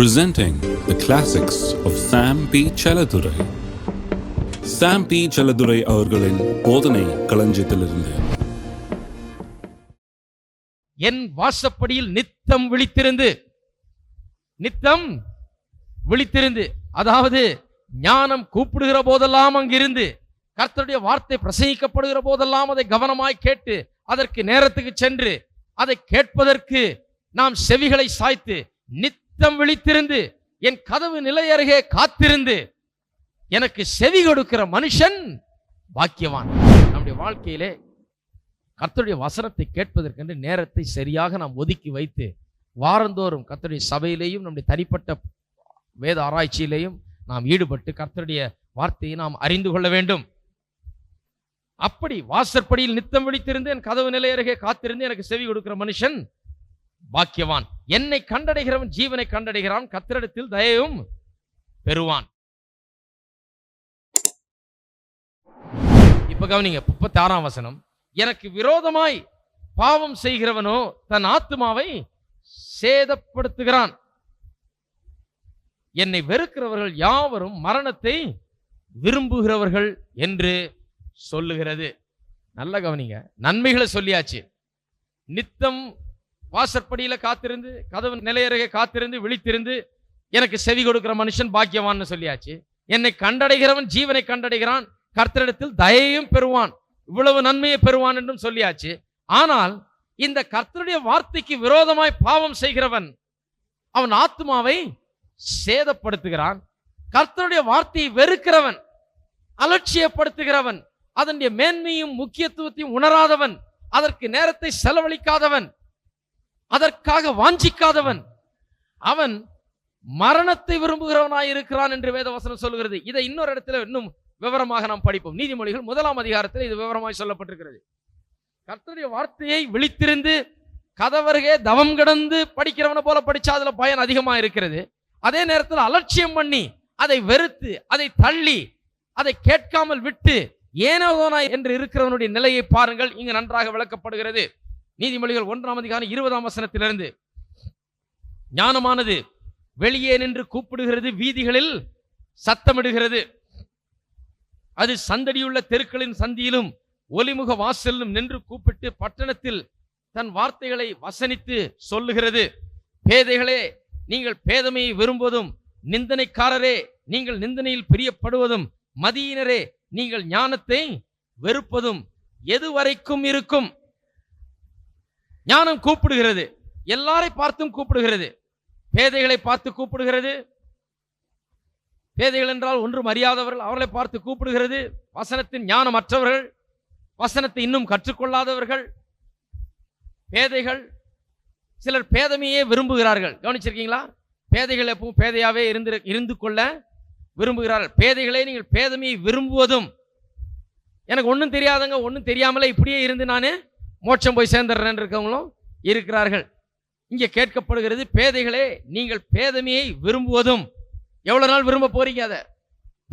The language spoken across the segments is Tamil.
Presenting the classics of Sam P. Chaladurai. Sam P. Chaladurai அவர்களின் போதனை களஞ்சியத்திலிருந்து. என் வாசப்படியில் நித்தம் விழித்திருந்து அதாவது ஞானம் கூப்பிடுகிற போதெல்லாம் அங்கிருந்து, கர்த்தருடைய வார்த்தை பிரசங்கிக்கப்படுகிற போதெல்லாம் அதை கவனமாய் கேட்டு அதற்கு நேரத்துக்கு சென்று அதை கேட்பதற்கு நாம் செவிகளை சாய்த்து நித்தம் விழித்திருந்து என் கதவு நிலை அருகே காத்திருந்து எனக்கு செவி கொடுக்கிற மனுஷன் பாக்கியவான். நம்முடைய வாழ்க்கையிலே கர்த்தருடைய வசனத்தை கேட்பதற்கென்று நேரத்தை சரியாக நாம் ஒதுக்கி வைத்து வாரந்தோறும் கர்த்தருடைய சபையிலேயும் நம்முடைய தனிப்பட்ட வேத ஆராய்ச்சியிலேயும் நாம் ஈடுபட்டு கர்த்தருடைய வார்த்தையை நாம் அறிந்து கொள்ள வேண்டும். அப்படி வாசற்படியில் நித்தம் விழித்திருந்து என் கதவு நிலை அருகே காத்திருந்து எனக்கு செவி கொடுக்கிற மனுஷன் பாக்கியவான். என்னை கண்டடைகிறவன் ஜீவனை கண்டடைகிறான், கர்த்தரிடத்தில் தயவும் பெறுவான். இப்ப கவனிங்க, 36ஆம் வசனம். எனக்கு விரோதமாய் பாவம் செய்கிறவனோ தன் ஆத்துமாவை சேதப்படுத்துகிறான். என்னை வெறுக்கிறவர்கள் யாவரும் மரணத்தை விரும்புகிறவர்கள் என்று சொல்லுகிறது. நல்ல கவனிங்க, நன்மைகளை சொல்லியாச்சு. நித்தம் வாசற்படியில காத்திருந்து கதவு நிலையருகே காத்திருந்து விழித்திருந்து எனக்கு செவி கொடுக்கிற மனுஷன் பாக்கியவான்னு சொல்லியாச்சு. என்னை கண்டடைகிறவன் ஜீவனை கண்டடைகிறான், கர்த்தரிடத்தில் தயையும் பெறுவான், இவ்வளவு நன்மையை பெறுவான் என்றும் சொல்லியாச்சு. ஆனால் இந்த கர்த்தருடைய வார்த்தைக்கு விரோதமாய் பாவம் செய்கிறவன் அவன் ஆத்துமாவை சேதப்படுத்துகிறான். கர்த்தருடைய வார்த்தையை வெறுக்கிறவன், அலட்சியப்படுத்துகிறவன், அதனுடைய மேன்மையும் முக்கியத்துவத்தையும் உணராதவன், அதற்கு நேரத்தை செலவழிக்காதவன், அதற்காக வாஞ்சிக்காதவன், அவன் மரணத்தை விரும்புகிறவனாய் இருக்கிறான் என்று வேதவசனம் சொல்கிறது. இதை இன்னொரு இடத்துல இன்னும் விவரமாக நாம் படிப்போம். நீதிமொழிகள் 1ஆம் அதிகாரத்தில் இது விவரமாய் சொல்லப்பட்டிருக்கிறது. கர்த்தருடைய வார்த்தையை விழித்திருந்து கதவருகே தவம் கடந்து படிக்கிறவனை போல படிச்சா அதுல பயன் அதிகமா இருக்கிறது. அதே நேரத்தில் அலட்சியம் பண்ணி அதை வெறுத்து அதை தள்ளி அதை கேட்காமல் விட்டு ஏனோதானா என்று இருக்கிறவனுடைய நிலையை பாருங்கள். இங்கு நன்றாக விளக்கப்படுகிறது. நீதிமொழிகள் 1ஆம் அதிகாரம் 20ஆம் வசனத்திலிருந்து, ஞானமானது வெளியே நின்று கூப்பிடுகிறது, வீதிகளில் சத்தமிடுகிறது, அது சந்தடியுள்ள தெருக்களின் சந்தியிலும் ஒலிமுக வாசலிலும் நின்று கூப்பிட்டு பட்டணத்தில் தன் வார்த்தைகளை வசனித்து சொல்லுகிறது. பேதைகளே நீங்கள் பேதமையை விரும்புவதும், நிந்தனைக்காரரே நீங்கள் நிந்தனையில் பிரியப்படுவதும், மதியினரே நீங்கள் ஞானத்தை வெறுப்பதும் எதுவரைக்கும் இருக்கும்? ஞானம் கூப்பிடுகிறது, எல்லாரை பார்த்தும் கூப்பிடுகிறது. பேதைகளை பார்த்து கூப்பிடுகிறது. பேதைகள் என்றால் ஒன்றும் அறியாதவர்கள், அவர்களை பார்த்து கூப்பிடுகிறது. வசனத்தின் ஞானம் அற்றவர்கள், வசனத்தை இன்னும் கற்றுக்கொள்ளாதவர்கள், பேதைகள். சிலர் பேதமையே விரும்புகிறார்கள். கவனிச்சிருக்கீங்களா? பேதைகள் எப்பவும் பேதையாவே இருந்து கொள்ள விரும்புகிறார்கள். பேதைகளே நீங்கள் பேதமையை விரும்புவதும், எனக்கு ஒன்றும் தெரியாதங்க, ஒன்றும் தெரியாமலே இப்படியே இருந்து நானே மோட்சம் போய் சேர்ந்துடுறேன் இருக்கவங்களும் இருக்கிறார்கள். இங்கே கேட்கப்படுகிறது, பேதைகளே நீங்கள் பேதமையை விரும்புவதும். எவ்வளவு நாள் விரும்ப போறீங்க? அதை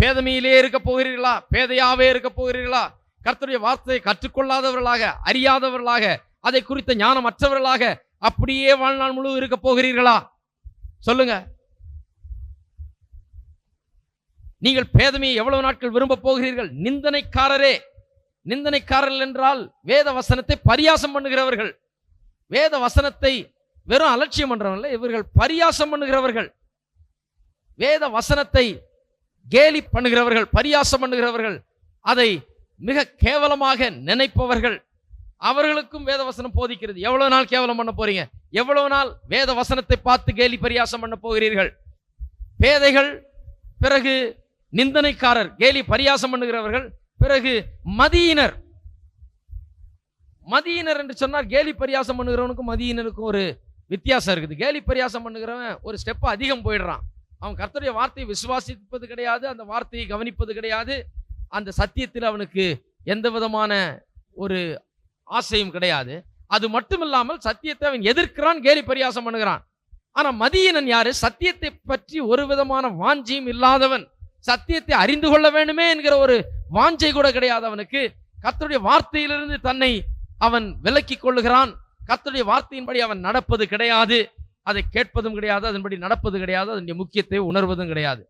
பேதமையிலே இருக்க போகிறீர்களா? பேதையாவே இருக்க போகிறீர்களா? கர்த்தருடைய வார்த்தையை கற்றுக்கொள்ளாதவர்களாக, அறியாதவர்களாக, அதை குறித்த ஞானம் அற்றவர்களாக அப்படியே வாழ்நாள் முழு இருக்க போகிறீர்களா? சொல்லுங்க. நீங்கள் பேதமையை எவ்வளவு நாட்கள் விரும்ப போகிறீர்கள்? நிந்தனைக்காரரே. நிந்தனைக்காரர்கள் என்றால் வேத வசனத்தை பரியாசம் பண்ணுகிறவர்கள். வேத வசனத்தை வெறும் அலட்சியம் பண்றவர்கள், இவர்கள் பரியாசம் பண்ணுகிறவர்கள். வேத வசனத்தை கேலி பண்ணுகிறவர்கள், பரியாசம் பண்ணுகிறவர்கள், அதை மிக கேவலமாக நினைப்பவர்கள். அவர்களுக்கும் வேத வசனம் போதிக்கிறது. எவ்வளவு நாள் கேவலம் பண்ண போறீங்க? எவ்வளவு நாள் வேத வசனத்தை பார்த்து கேலி பரியாசம் பண்ண போகிறீர்கள்? பேதைகள், பிறகு நிந்தனைக்காரர், கேலி பரியாசம் பண்ணுகிறவர்கள், பிறகு மதியினர். மதியினர் என்று சொன்னால் கேலி பரியாசம் பண்ணுகிறவனுக்கும் மதியினருக்கும் ஒரு வித்தியாசம் இருக்குது. கேலி பரியாசம் பண்ணுகிறவன் ஒரு ஸ்டெப் அதிகம் போயிடுறான். அவன் கர்த்தருடைய வார்த்தையை விசுவாசிப்பது கிடையாது, அந்த வார்த்தையை கவனிப்பது கிடையாது, அந்த சத்தியத்தில் அவனுக்கு எந்த விதமான ஒரு ஆசையும் கிடையாது. அது மட்டும் இல்லாமல் சத்தியத்தை அவன் எதிர்க்கிறான், கேலி பரியாசம் பண்ணுகிறான். ஆனா மதியினன் யாரு? சத்தியத்தை பற்றி ஒரு விதமான வாஞ்சியும் இல்லாதவன், சத்தியத்தை அறிந்து கொள்ள வேண்டுமே என்கிற ஒரு வாஞ்சை கூட கிடையாது அவனுக்கு. கர்த்தருடைய வார்த்தையிலிருந்து தன்னை அவன் விலக்கி கொள்ளுகிறான். கர்த்தருடைய வார்த்தையின்படி அவன் நடப்பது கிடையாது. அதை கேட்பதும் கிடையாது, அதன்படி நடப்பது கிடையாது, அதனுடைய முக்கியத்தை உணர்வதும் கிடையாது.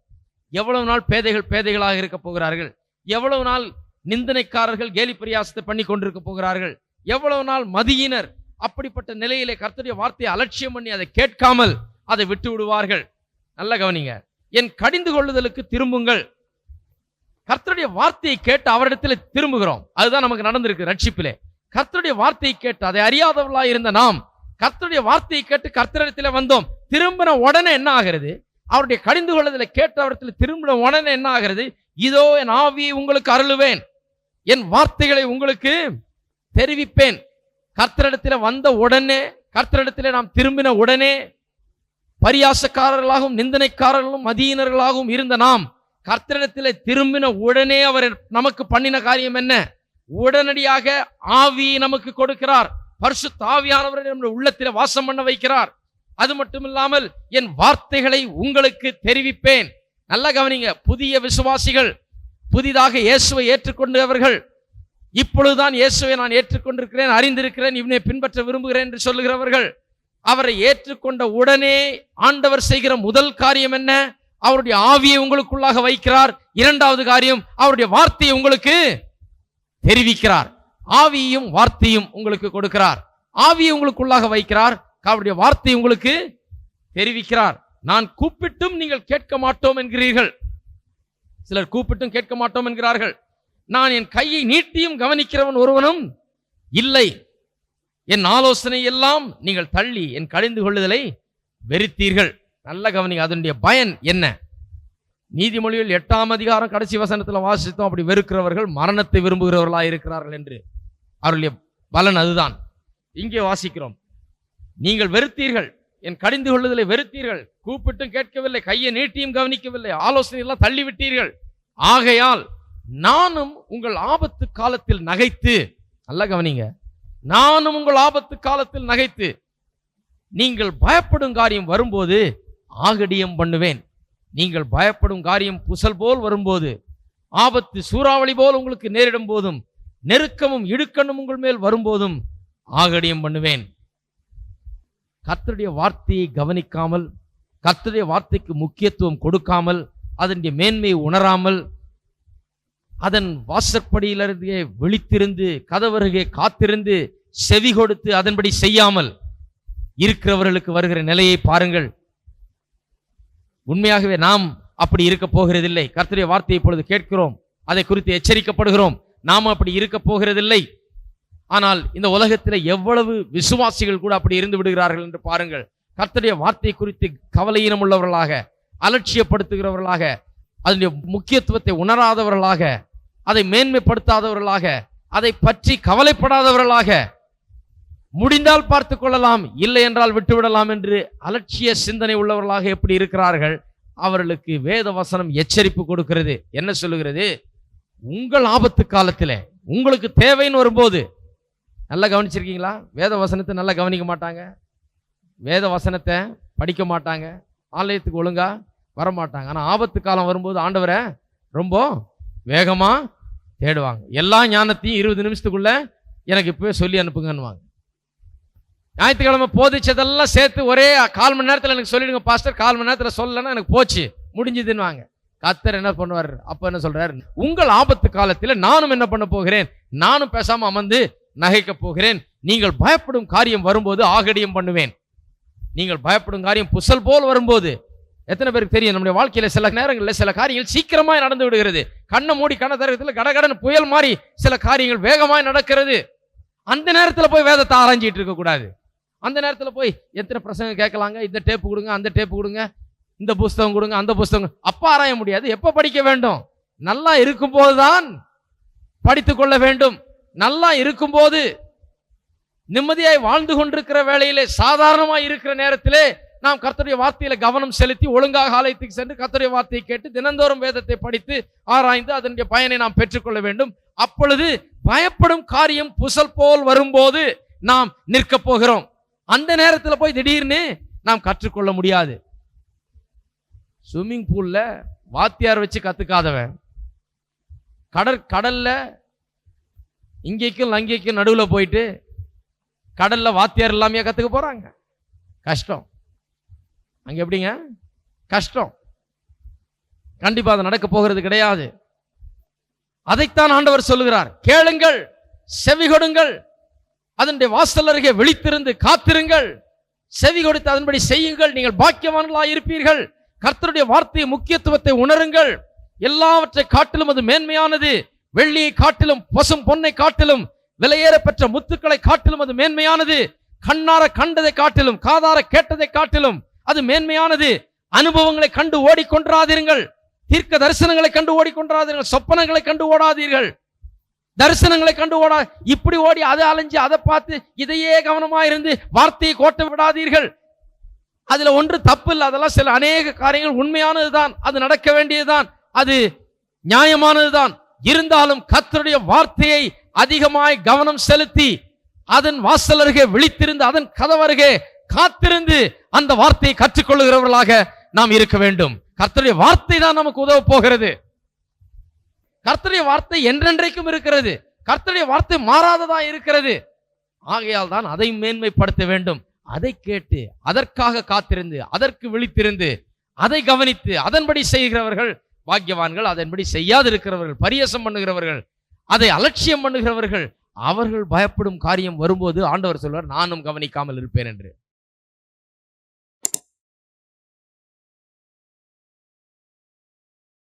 எவ்வளவு நாள் பேதைகளாக இருக்க போகிறார்கள்? எவ்வளவு நாள் நிந்தனைக்காரர்கள் கேலி பரியாசத்தை பண்ணி கொண்டிருக்க போகிறார்கள்? எவ்வளவு நாள் மதியினர் அப்படிப்பட்ட நிலையிலே கர்த்தருடைய வார்த்தையை அலட்சியம் பண்ணி அதை கேட்காமல் அதை விட்டு விடுவார்கள்? நல்ல கவனிங்க. என் கடிந்து கொள்ளுதலுக்கு திரும்புங்கள். கர்த்தருடைய வார்த்தையை கேட்டு அவரிடத்தில் திரும்புகிறோம். அதுதான் நமக்கு நடந்திருக்கு ரட்சிப்பிலே. கர்த்தருடைய வார்த்தையை கேட்டு அதை அறியாதவர்களாக இருந்த நாம் கர்த்தருடைய வார்த்தையை கேட்டு கர்த்தரிடத்தில் வந்தோம். திரும்பின உடனே என்ன ஆகிறது? அவருடைய கடிந்து கொள்ளுதலை கேட்டு அவரிடத்தில் திரும்பின உடனே என்ன ஆகிறது? இதோ என் ஆவியை உங்களுக்கு அருளுவேன், என் வார்த்தைகளை உங்களுக்கு தெரிவிப்பேன். கர்த்தரிடத்தில் வந்த உடனே, கர்த்தரிடத்தில் நாம் திரும்பின உடனே, பரியாசக்காரர்களாகவும் நிந்தனைக்காரர்களும் மதியினர்களாகவும் இருந்த நாம் கர்த்தரிடத்தில் திரும்பின உடனே அவர் நமக்கு பண்ணின காரியம் என்ன? உடனடியாக ஆவியை நமக்கு கொடுக்கிறார். பரிசுத்த ஆவியானவரை நம்முடைய உள்ளத்தில் வாசம் பண்ண வைக்கிறார். அது மட்டும் இல்லாமல் என் வார்த்தைகளை உங்களுக்கு தெரிவிப்பேன். நல்ல கவனிங்க. புதிய விசுவாசிகள், புதிதாக இயேசுவை ஏற்றுக்கொண்டவர்கள், இப்பொழுதுதான் இயேசுவை நான் ஏற்றுக்கொண்டிருக்கிறேன், அறிந்திருக்கிறேன், இவனை பின்பற்ற விரும்புகிறேன் என்று சொல்லுகிறவர்கள், அவரை ஏற்றுக்கொண்ட உடனே ஆண்டவர் செய்கிற முதல் காரியம் என்ன? அவருடைய ஆவியை உங்களுக்குள்ளாக வைக்கிறார். இரண்டாவது காரியம், அவருடைய வார்த்தையை உங்களுக்கு தெரிவிக்கிறார். ஆவியையும் வார்த்தையும் உங்களுக்கு கொடுக்கிறார். ஆவியை உங்களுக்குள்ளாக வைக்கிறார், அவருடைய வார்த்தையை உங்களுக்கு தெரிவிக்கிறார். நான் கூப்பிட்டும் நீங்கள் கேட்க மாட்டோம் என்கிறீர்கள். சிலர் கூப்பிட்டும் கேட்க மாட்டோம் என்கிறார்கள். நான் என் கையை நீட்டியும் கவனிக்கிறவன் ஒருவனும் இல்லை. என் ஆலோசனை எல்லாம் நீங்கள் தள்ளி என் கடிந்து கொள்ளுதலை வெறுத்தீர்கள். நல்ல கவனிங்க. அதனுடைய பயன் என்ன? நீதிமொழிகள் 8ஆம் அதிகாரம் கடைசி வசனத்தில் வாசித்தோம். அப்படி வெறுக்கிறவர்கள் மரணத்தை விரும்புகிறவர்களாக இருக்கிறார்கள் என்று. அவருடைய பலன் அதுதான். இங்கே வாசிக்கிறோம், நீங்கள் வெறுத்தீர்கள், என் கடிந்து கொள்ளுதலை வெறுத்தீர்கள், கூப்பிட்டும் கேட்கவில்லை, கையை நீட்டியும் கவனிக்கவில்லை, ஆலோசனை எல்லாம் தள்ளிவிட்டீர்கள். ஆகையால் நானும் உங்கள் ஆபத்து காலத்தில் நகைத்து, நல்ல கவனிங்க, நானும் உங்கள் ஆபத்து காலத்தில் நகைத்து நீங்கள் பயப்படும் காரியம் வரும்போது ஆகடியம் பண்ணுவேன். நீங்கள் பயப்படும் காரியம் புசல் போல் வரும்போது, ஆபத்து சூறாவளி போல் உங்களுக்கு நேரிடும் போதும், நெருக்கமும் இடுக்கண்ணும் உங்கள் மேல் வரும்போதும் ஆகடியம் பண்ணுவேன். கர்த்தருடைய வார்த்தையை கவனிக்காமல், கர்த்தருடைய வார்த்தைக்கு முக்கியத்துவம் கொடுக்காமல், அதனுடைய மேன்மையை உணராமல், அதன் வாசற்படியிலிருந்து விழித்திருந்து கதவருகே காத்திருந்து செவி கொடுத்து அதன்படி செய்யாமல் இருக்கிறவர்களுக்கு வருகிற நிலையை பாருங்கள். உண்மையாகவே நாம் அப்படி இருக்க போகிறதில்லை. கர்த்தருடைய வார்த்தையை இப்பொழுது கேட்கிறோம், அதை குறித்து எச்சரிக்கப்படுகிறோம். நாம் அப்படி இருக்க போகிறதில்லை. ஆனால் இந்த உலகத்தில் எவ்வளவு விசுவாசிகள் கூட அப்படி இருந்து விடுகிறார்கள் என்று பாருங்கள். கர்த்தருடைய வார்த்தை குறித்து கவலையினம் உள்ளவர்களாக, அலட்சியப்படுத்துகிறவர்களாக, அதனுடைய முக்கியத்துவத்தை உணராதவர்களாக, அதை மேன்மைப்படுத்தாதவர்களாக, அதை பற்றி கவலைப்படாதவர்களாக, முடிந்தால் பார்த்து கொள்ளலாம், இல்லை என்றால் விட்டுவிடலாம் என்று அலட்சிய சிந்தனை உள்ளவர்களாக எப்படி இருக்கிறார்கள்? அவர்களுக்கு வேத வசனம் எச்சரிப்பு கொடுக்கிறது. என்ன சொல்லுகிறது? உங்கள் ஆபத்து காலத்தில் உங்களுக்கு தேவைன்னு வரும்போது, நல்லா கவனிச்சிருக்கீங்களா? வேத வசனத்தை நல்லா கவனிக்க மாட்டாங்க, வேத வசனத்தை படிக்க மாட்டாங்க, ஆலயத்துக்கு ஒழுங்கா வரமாட்டாங்க. ஆனால் ஆபத்து காலம் வரும்போது ஆண்டவரை ரொம்ப வேகமா தேடுவாங்க. எல்லா ஞானத்தையும் 20 நிமிஷத்துக்குள்ள எனக்கு இப்பவே சொல்லி அனுப்புங்கன்னுவாங்க. ஞாயிற்றுக்கிழமை போதிச்சதெல்லாம் சேர்த்து ஒரே 1/4 மணி நேரத்தில் எனக்கு சொல்லிடுங்க பாஸ்டர், 1/4 மணி நேரத்தில் சொல்லலைன்னா எனக்கு போச்சு முடிஞ்சுதுன்னுவாங்க. கர்த்தர் என்ன பண்ணுவார்? அப்ப என்ன சொல்றாரு? உங்கள் ஆபத்து காலத்தில் நானும் என்ன பண்ண போகிறேன்? நானும் பேசாம அமர்ந்து நகைக்க போகிறேன். நீங்கள் பயப்படும் காரியம் வரும்போது ஆகடியம் பண்ணுவேன். நீங்கள் பயப்படும் காரியம் புசல் போல் வரும்போது, எத்தனை பேருக்கு தெரியும் நம்முடைய வாழ்க்கையில சில நேரங்களில் சில காரியங்கள் சீக்கிரமாய் நடந்து விடுகிறது. கண்ணை மூடி கண்ண தரத்தில் கடகடன் புயல் மாதிரி சில காரியங்கள் வேகமாய் நடக்கிறது. அந்த நேரத்தில் போய் வேதத்தை ஆராய்ஞ்சிட்டு இருக்க கூடாது. அந்த நேரத்தில் போய் எத்தனை பிரசங்கம் கேட்கலாங்க, இந்த டேப்பு கொடுங்க, அந்த டேப்பு கொடுங்க, இந்த புஸ்தகம் கொடுங்க, அந்த புஸ்தகம், அப்ப ஆராய முடியாது. எப்ப படிக்க வேண்டும்? நல்லா இருக்கும்போது தான் படித்துக் கொள்ள வேண்டும். நல்லா இருக்கும்போது, நிம்மதியாய் வாழ்ந்து கொண்டிருக்கிற வேளையிலே, சாதாரணமாய் இருக்கிற நேரத்திலே நாம் கர்த்தருடைய வார்த்தையில கவனம் செலுத்தி ஒழுங்காக ஆலயத்துக்கு சென்று கர்த்தருடைய வார்த்தையை கேட்டு தினந்தோறும் வேதத்தை படித்து ஆராய்ந்து அதனுடைய பயனை நாம் பெற்றுக்கொள்ள வேண்டும். அப்பொழுது பயப்படும் காரியம் புசல் போல் வரும்போது நாம் நிற்க போகிறோம். அந்த நேரத்தில் போய் திடீர்னு நாம் கற்றுக்கொள்ள முடியாது. ஸ்விம்மிங் பூல்ல வாத்தியார் வச்சு கத்துக்காதவன் கடல்ல இங்கேக்கும் அங்கேக்கும் நடுவில் போயிட்டு கடல்ல வாத்தியார் எல்லாமே கத்துக்க போறாங்க. கஷ்டம். அங்க எப்படிங்க? கஷ்டம். கண்டிப்பா அது நடக்க போகிறது கிடையாது. அதைத்தான் ஆண்டவர் சொல்லுகிறார். கேளுங்கள், செவி கொடுங்கள், அதனுடைய வாசல் அருகே விழித்திருந்து காத்திருங்கள், செவி கொடுத்து அதன்படி செய்யுங்கள், நீங்கள் பாக்கியவான்களாய் இருப்பீர்கள். கர்த்தருடைய வார்த்தை முக்கியத்துவத்தை உணருங்கள். எல்லாவற்றை காட்டிலும் அது மேன்மையானது. வெள்ளியை காட்டிலும் பசும் பொன்னை காட்டிலும் விலையேற பெற்ற முத்துக்களை காட்டிலும் அது மேன்மையானது. கண்ணார கண்டதை காட்டிலும் காதார கேட்டதை காட்டிலும் அது மேன்மையானது. அனுபவங்களை கண்டு ஓடிக்கொண்டாதீர்கள். தீர்க்க தரிசனங்களை கண்டு ஓடிக்கொண்டாதீர்கள். சொப்பனங்களை கண்டு ஓடாதீர்கள். தரிசனங்களை கண்டு இப்படி ஓடி அதை அலைஞ்சு அதை பார்த்து இதையே கவனமா இருந்து வார்த்தையை கோட்ட விடாதீர்கள். அதுல ஒன்று தப்பு இல்லை. அதெல்லாம் சில அநேக காரியங்கள் உண்மையானதுதான், அது நடக்க வேண்டியதுதான், அது நியாயமானதுதான். இருந்தாலும் கர்த்தருடைய வார்த்தையை அதிகமாய் கவனம் செலுத்தி அதன் வாசல் அருகே விழித்திருந்து அதன் கதவருகே காத்திருந்து அந்த வார்த்தையை கற்றுக்கொள்ளுகிறவர்களாக நாம் இருக்க வேண்டும். கர்த்தருடைய வார்த்தை தான் நமக்கு உதவ போகிறது. கர்த்தருடைய வார்த்தை என்றென்றைக்கும் இருக்கிறது. கர்த்தருடைய வார்த்தை மாறாததா இருக்கிறது. ஆகையால் தான் அதை மேன்மைப்படுத்த வேண்டும். அதை கேட்டு அதற்காக காத்திருந்து அதற்கு விழித்திருந்து அதை கவனித்து அதன்படி செய்கிறவர்கள் பாக்கியவான்கள். அதன்படி செய்யாதிருக்கிறவர்கள், பரியசம் பண்ணுகிறவர்கள், அதை அலட்சியம் பண்ணுகிறவர்கள், அவர்கள் பயப்படும் காரியம் வரும்போது ஆண்டவர் சொல்வார், நானும் கவனிக்காமல் இருப்பேன் என்று.